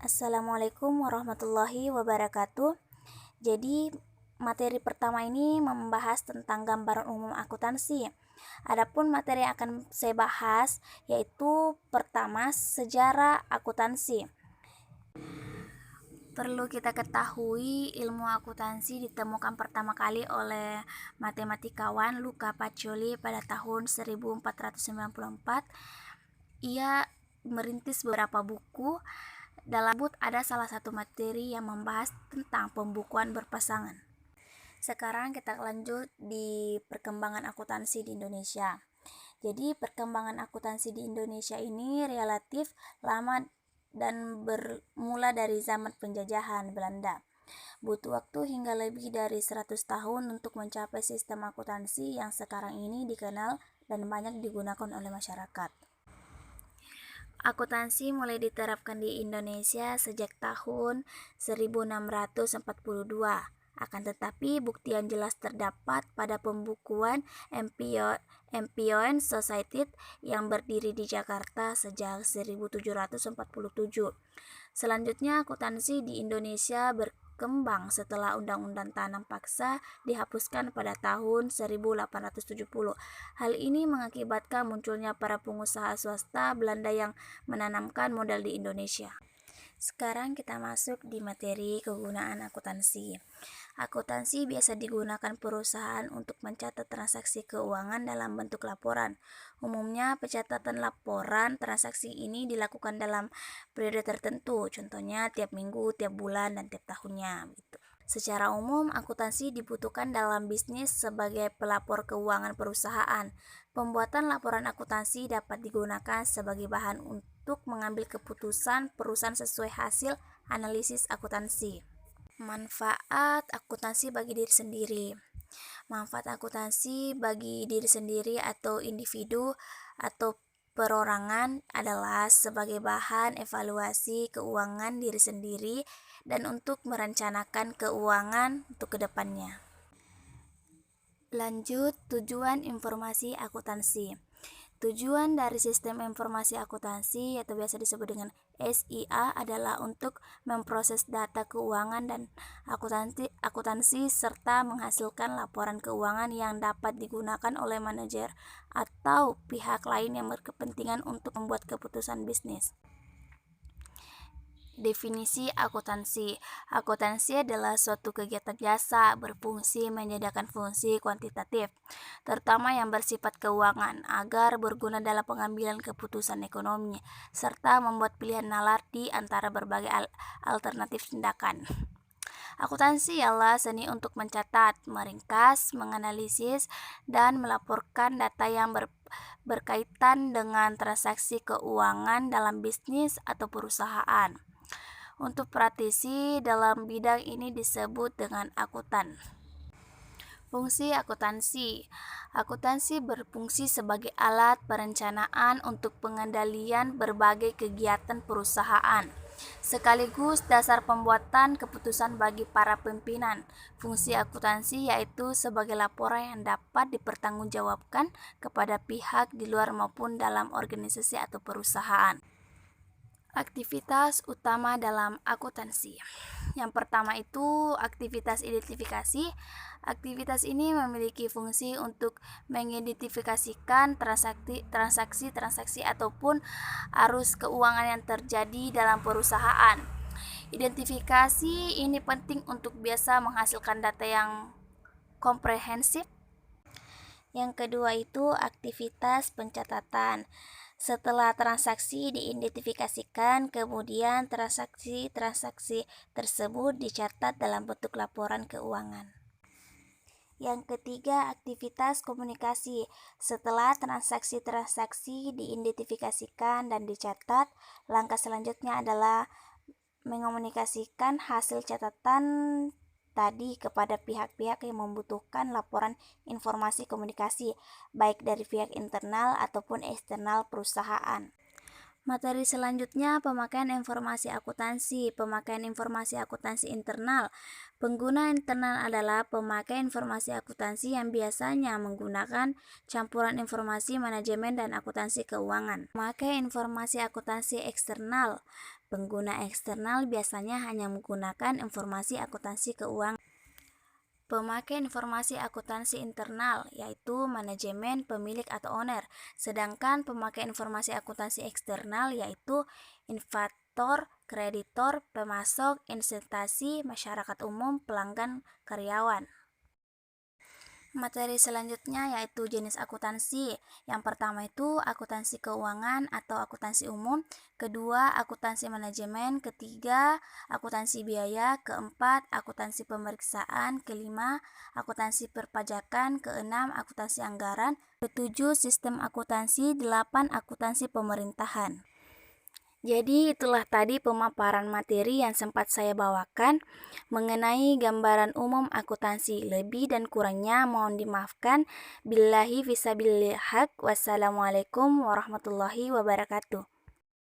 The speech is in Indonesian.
Assalamualaikum warahmatullahi wabarakatuh. Jadi, materi pertama ini membahas tentang gambaran umum akuntansi. Adapun materi yang akan saya bahas yaitu pertama, sejarah akuntansi. Perlu kita ketahui, ilmu akuntansi ditemukan pertama kali oleh matematikawan Luca Pacioli pada tahun 1494. Ia merintis beberapa buku. Dalam buku ada salah satu materi yang membahas tentang pembukuan berpasangan. Sekarang kita lanjut di perkembangan akuntansi di Indonesia. Jadi perkembangan akuntansi di Indonesia ini relatif lama dan bermula dari zaman penjajahan Belanda. Butuh waktu hingga lebih dari 100 tahun untuk mencapai sistem akuntansi yang sekarang ini dikenal dan banyak digunakan oleh masyarakat. Akuntansi mulai diterapkan di Indonesia sejak tahun 1642. Akan tetapi bukti yang jelas terdapat pada pembukuan Empire Society yang berdiri di Jakarta sejak 1747. Selanjutnya akuntansi di Indonesia berkembang setelah Undang-Undang Tanam Paksa dihapuskan pada tahun 1870. Hal ini mengakibatkan munculnya para pengusaha swasta Belanda yang menanamkan modal di Indonesia. Sekarang kita masuk di materi kegunaan akuntansi. Akuntansi biasa digunakan perusahaan untuk mencatat transaksi keuangan dalam bentuk laporan. Umumnya pencatatan laporan transaksi ini dilakukan dalam periode tertentu, contohnya tiap minggu, tiap bulan, dan tiap tahunnya. Secara umum, akuntansi dibutuhkan dalam bisnis sebagai pelapor keuangan perusahaan. Pembuatan laporan akuntansi dapat digunakan sebagai bahan untuk mengambil keputusan perusahaan sesuai hasil analisis akuntansi. Manfaat akuntansi bagi diri sendiri. Manfaat akuntansi bagi diri sendiri atau individu atau perorangan adalah sebagai bahan evaluasi keuangan diri sendiri dan untuk merencanakan keuangan untuk kedepannya. Lanjut, tujuan informasi akuntansi. Tujuan dari sistem informasi akuntansi atau biasa disebut dengan SIA adalah untuk memproses data keuangan dan akuntansi serta menghasilkan laporan keuangan yang dapat digunakan oleh manajer atau pihak lain yang berkepentingan untuk membuat keputusan bisnis. Definisi akuntansi. Akuntansi adalah suatu kegiatan jasa berfungsi menyediakan fungsi kuantitatif, terutama yang bersifat keuangan, agar berguna dalam pengambilan keputusan ekonomi, serta membuat pilihan nalar di antara berbagai alternatif tindakan. Akuntansi ialah seni untuk mencatat, meringkas, menganalisis, dan melaporkan data yang berkaitan dengan transaksi keuangan dalam bisnis atau perusahaan. Untuk praktisi dalam bidang ini disebut dengan akuntan. Fungsi akuntansi. Akuntansi berfungsi sebagai alat perencanaan untuk pengendalian berbagai kegiatan perusahaan, sekaligus dasar pembuatan keputusan bagi para pimpinan. Fungsi akuntansi yaitu sebagai laporan yang dapat dipertanggungjawabkan kepada pihak di luar maupun dalam organisasi atau perusahaan. Aktivitas utama dalam akuntansi. Yang pertama itu aktivitas identifikasi. Aktivitas ini memiliki fungsi untuk mengidentifikasikan transaksi ataupun arus keuangan yang terjadi dalam perusahaan. Identifikasi ini penting untuk biasa menghasilkan data yang komprehensif. Yang kedua itu aktivitas pencatatan. Setelah transaksi diidentifikasikan, kemudian transaksi tersebut dicatat dalam bentuk laporan keuangan. Yang ketiga, aktivitas komunikasi. Setelah transaksi diidentifikasikan dan dicatat, langkah selanjutnya adalah mengomunikasikan hasil catatan tadi kepada pihak-pihak yang membutuhkan laporan informasi komunikasi, baik dari pihak internal ataupun eksternal perusahaan. Materi selanjutnya pemakaian informasi akuntansi. Pemakaian informasi akuntansi internal. Pengguna internal adalah pemakai informasi akuntansi yang biasanya menggunakan campuran informasi manajemen dan akuntansi keuangan. Pemakai informasi akuntansi eksternal. Pengguna eksternal biasanya hanya menggunakan informasi akuntansi keuangan. Pemakai informasi akuntansi internal yaitu manajemen, pemilik atau owner, sedangkan pemakai informasi akuntansi eksternal yaitu investor, kreditor, pemasok, investasi, masyarakat umum, pelanggan, karyawan. Materi selanjutnya yaitu jenis akuntansi. Yang pertama itu akuntansi keuangan atau akuntansi umum, kedua akuntansi manajemen, ketiga akuntansi biaya, keempat akuntansi pemeriksaan, kelima akuntansi perpajakan, keenam akuntansi anggaran, ketujuh sistem akuntansi, delapan akuntansi pemerintahan. Jadi itulah tadi pemaparan materi yang sempat saya bawakan mengenai gambaran umum akuntansi. Lebih dan kurangnya mohon dimaafkan. Billahi fisabilillah haq. Wassalamualaikum warahmatullahi wabarakatuh.